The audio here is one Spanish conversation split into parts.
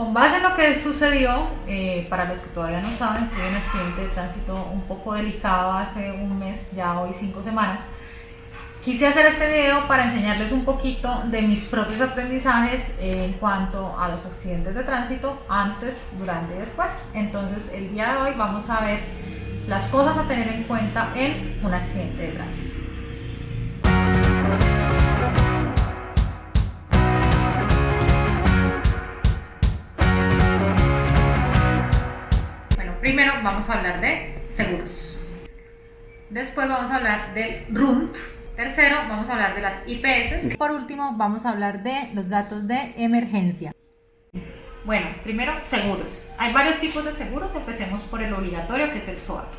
Con base en lo que sucedió, para los que todavía no saben, tuve un accidente de tránsito un poco delicado hace un mes, ya hoy 5 semanas. Quise hacer este video para enseñarles un poquito de mis propios aprendizajes en cuanto a los accidentes de tránsito, antes, durante y después. Entonces, el día de hoy vamos a ver las cosas a tener en cuenta en un accidente de tránsito. Bueno, primero vamos a hablar de seguros. Después vamos a hablar del RUNT. Tercero, vamos a hablar de las IPS. Por último, vamos a hablar de los datos de emergencia. Bueno, primero, seguros. Hay varios tipos de seguros. Empecemos por el obligatorio, que es el SOAT.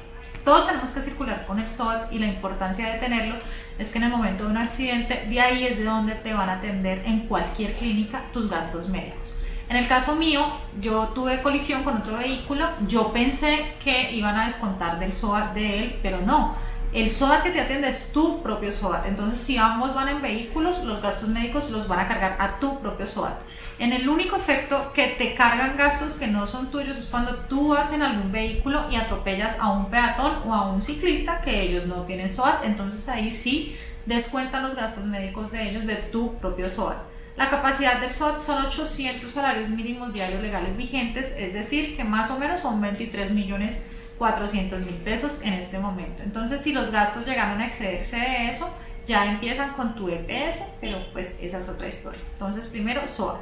Todos tenemos que circular con el SOAT y la importancia de tenerlo es que en el momento de un accidente, de ahí es de donde te van a atender en cualquier clínica tus gastos médicos. En el caso mío, yo tuve colisión con otro vehículo. Yo pensé que iban a descontar del SOAT de él, pero no. El SOAT que te atiende es tu propio SOAT. Entonces, si ambos van en vehículos, los gastos médicos los van a cargar a tu propio SOAT. En el único efecto que te cargan gastos que no son tuyos es cuando tú vas en algún vehículo y atropellas a un peatón o a un ciclista que ellos no tienen SOAT. Entonces, ahí sí descuentan los gastos médicos de ellos de tu propio SOAT. La capacidad del SOAT son 800 salarios mínimos diarios legales vigentes, es decir, que más o menos son 23.400.000 pesos en este momento. Entonces, si los gastos llegaron a excederse de eso, ya empiezan con tu EPS, pero pues esa es otra historia. Entonces, primero, SOAT.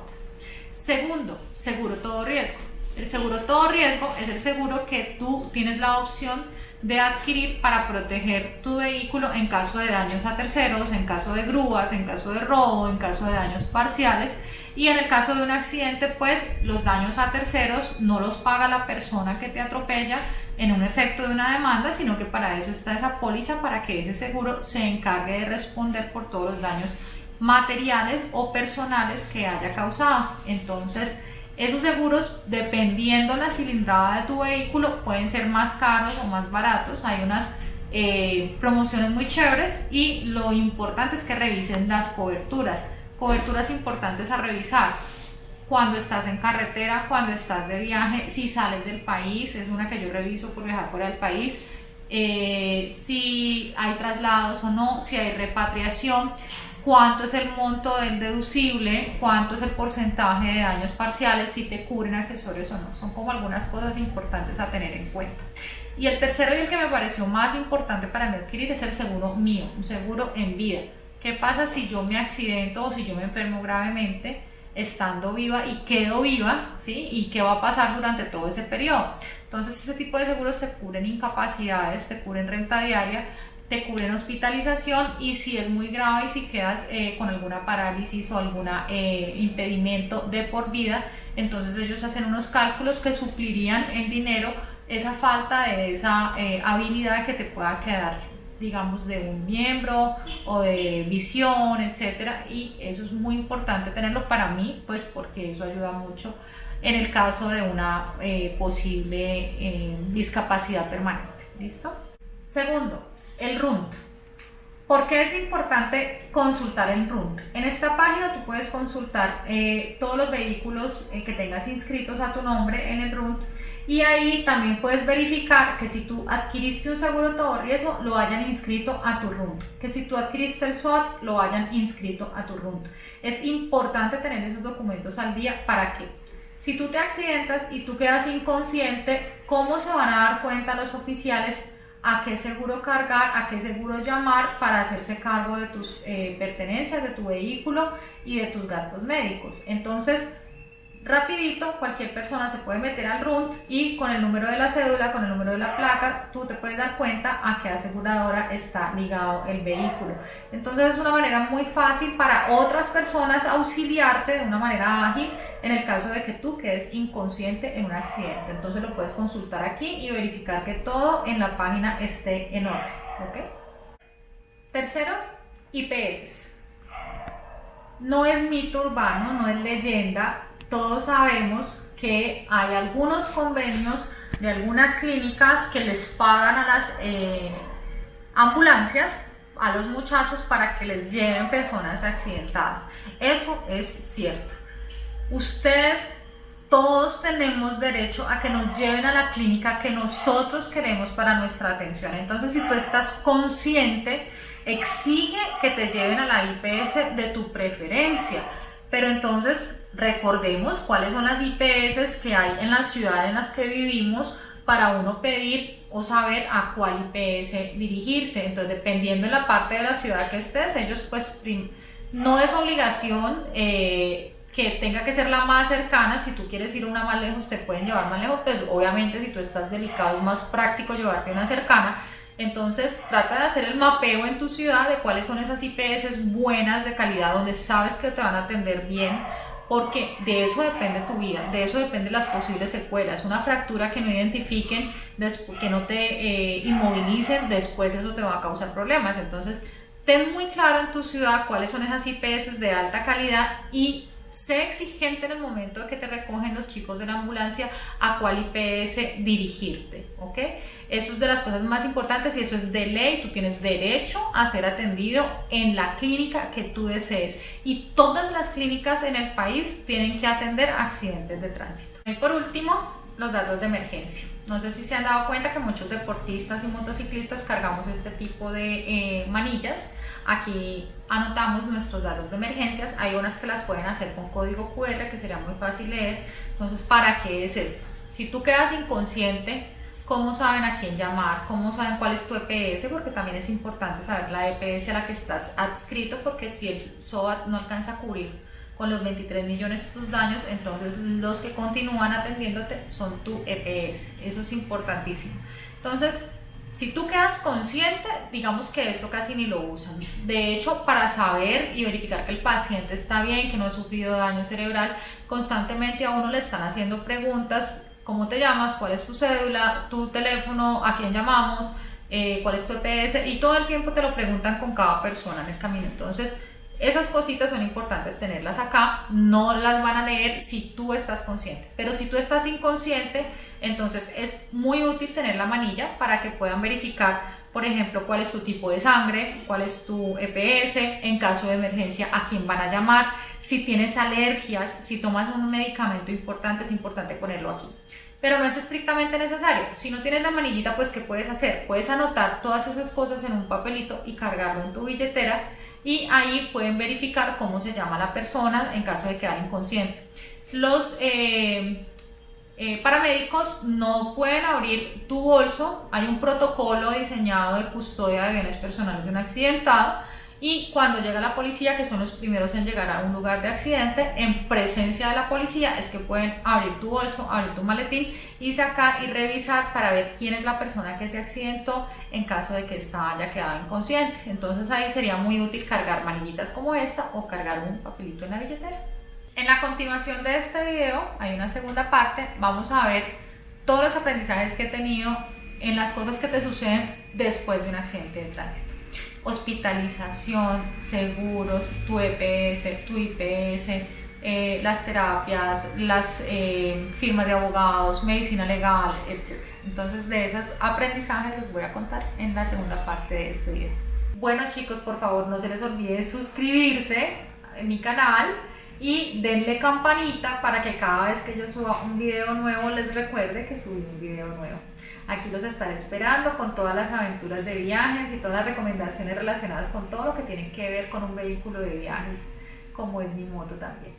Segundo, seguro todo riesgo. El seguro todo riesgo es el seguro que tú tienes la opción de adquirir para proteger tu vehículo en caso de daños a terceros, en caso de grúas, en caso de robo, en caso de daños parciales. Y en el caso de un accidente, pues los daños a terceros no los paga la persona que te atropella en un efecto de una demanda, sino que para eso está esa póliza, para que ese seguro se encargue de responder por todos los daños materiales o personales que haya causado. Entonces, esos seguros, dependiendo la cilindrada de tu vehículo, pueden ser más caros o más baratos. Hay unas promociones muy chéveres y lo importante es que revisen las coberturas. Coberturas importantes a revisar: cuando estás en carretera, cuando estás de viaje, si sales del país, es una que yo reviso por viajar fuera del país, si hay traslados o no, si hay repatriación, cuánto es el monto del deducible, cuánto es el porcentaje de daños parciales, si te cubren accesorios o no. Son como algunas cosas importantes a tener en cuenta. Y el tercero, y el que me pareció más importante para mí adquirir, es el seguro mío, un seguro en vida. ¿Qué pasa si yo me accidento o si yo me enfermo gravemente estando viva y quedo viva, ¿sí? ¿Y qué va a pasar durante todo ese periodo? Entonces, ese tipo de seguros te cubren incapacidades, te cubren renta diaria, te cubren hospitalización, y si es muy grave y si quedas con alguna parálisis o algún impedimento de por vida, entonces ellos hacen unos cálculos que suplirían en dinero esa falta de esa habilidad que te pueda quedar, digamos, de un miembro o de visión, etcétera. Y eso es muy importante tenerlo para mí, pues porque eso ayuda mucho en el caso de una posible discapacidad permanente. ¿Listo? Segundo, el RUNT. ¿Por qué es importante consultar el RUNT? En esta página tú puedes consultar todos los vehículos que tengas inscritos a tu nombre en el RUNT, y ahí también puedes verificar que si tú adquiriste un seguro todo riesgo, lo hayan inscrito a tu RUNT, que si tú adquiriste el SOAT, lo hayan inscrito a tu RUNT. Es importante tener esos documentos al día. ¿Para qué? Si tú te accidentas y tú quedas inconsciente, ¿cómo se van a dar cuenta los oficiales a qué seguro cargar, a qué seguro llamar para hacerse cargo de tus pertenencias, de tu vehículo y de tus gastos médicos? Entonces, rapidito, cualquier persona se puede meter al RUNT y con el número de la cédula, con el número de la placa, tú te puedes dar cuenta a qué aseguradora está ligado el vehículo. Entonces, es una manera muy fácil para otras personas auxiliarte de una manera ágil en el caso de que tú quedes inconsciente en un accidente. Entonces, lo puedes consultar aquí y verificar que todo en la página esté en orden. ¿Ok? Tercero, IPS. No es mito urbano, no es leyenda. Todos sabemos que hay algunos convenios de algunas clínicas que les pagan a las ambulancias, a los muchachos, para que les lleven personas accidentadas. Eso es cierto. Ustedes todos tenemos derecho a que nos lleven a la clínica que nosotros queremos para nuestra atención. Entonces, si tú estás consciente, exige que te lleven a la IPS de tu preferencia. Pero entonces recordemos cuáles son las IPS que hay en la ciudad en las que vivimos para uno pedir o saber a cuál IPS dirigirse. Entonces, dependiendo de la parte de la ciudad que estés, ellos pues no es obligación que tenga que ser la más cercana. Si tú quieres ir una más lejos, te pueden llevar más lejos, pues obviamente si tú estás delicado es más práctico llevarte una cercana. Entonces trata de hacer el mapeo en tu ciudad de cuáles son esas IPS buenas, de calidad, donde sabes que te van a atender bien, porque de eso depende tu vida, de eso dependen las posibles secuelas. Una fractura que no identifiquen, que no te inmovilicen, después eso te va a causar problemas. Entonces ten muy claro en tu ciudad cuáles son esas IPS de alta calidad y sé exigente en el momento de que te recogen los chicos de la ambulancia a cuál IPS dirigirte, ¿ok? Eso es de las cosas más importantes y eso es de ley. Tú tienes derecho a ser atendido en la clínica que tú desees y todas las clínicas en el país tienen que atender accidentes de tránsito. Y por último, los datos de emergencia. No sé si se han dado cuenta que muchos deportistas y motociclistas cargamos este tipo de manillas. Aquí anotamos nuestros datos de emergencias. Hay unas que las pueden hacer con código QR, que sería muy fácil leer. Entonces, ¿para qué es esto? Si tú quedas inconsciente, ¿cómo saben a quién llamar? ¿Cómo saben cuál es tu EPS? Porque también es importante saber la EPS a la que estás adscrito, porque si el SOAT no alcanza a cubrir con los 23 millones tus daños, entonces los que continúan atendiéndote son tu EPS. Eso es importantísimo. Entonces, si tú quedas consciente, digamos que esto casi ni lo usan. De hecho, para saber y verificar que el paciente está bien, que no ha sufrido daño cerebral, constantemente a uno le están haciendo preguntas: ¿cómo te llamas? ¿Cuál es tu cédula? ¿Tu teléfono? ¿A quién llamamos? ¿Cuál es tu EPS? Y todo el tiempo te lo preguntan con cada persona en el camino. Entonces, esas cositas son importantes tenerlas acá. No las van a leer si tú estás consciente, pero si tú estás inconsciente, entonces es muy útil tener la manilla para que puedan verificar, por ejemplo, cuál es tu tipo de sangre, cuál es tu EPS, en caso de emergencia a quién van a llamar, si tienes alergias, si tomas un medicamento importante, es importante ponerlo aquí. Pero no es estrictamente necesario. Si no tienes la manillita, pues ¿qué puedes hacer? Puedes anotar todas esas cosas en un papelito y cargarlo en tu billetera, y ahí pueden verificar cómo se llama la persona en caso de quedar inconsciente. Los paramédicos no pueden abrir tu bolso. Hay un protocolo diseñado de custodia de bienes personales de un accidentado, y cuando llega la policía, que son los primeros en llegar a un lugar de accidente, en presencia de la policía es que pueden abrir tu bolso, abrir tu maletín y sacar y revisar para ver quién es la persona que se accidentó en caso de que ésta haya quedado inconsciente. Entonces ahí sería muy útil cargar manillitas como esta o cargar un papelito en la billetera. En la continuación de este video hay una segunda parte. Vamos a ver todos los aprendizajes que he tenido en las cosas que te suceden después de un accidente de tránsito: hospitalización, seguros, tu EPS, tu IPS, las terapias, las firmas de abogados, medicina legal, etc. Entonces, de esos aprendizajes les voy a contar en la segunda parte de este video. Bueno, chicos, por favor no se les olvide suscribirse a mi canal y denle campanita para que cada vez que yo suba un video nuevo les recuerde que subí un video nuevo. Aquí los estaré esperando con todas las aventuras de viajes y todas las recomendaciones relacionadas con todo lo que tiene que ver con un vehículo de viajes, como es mi moto también.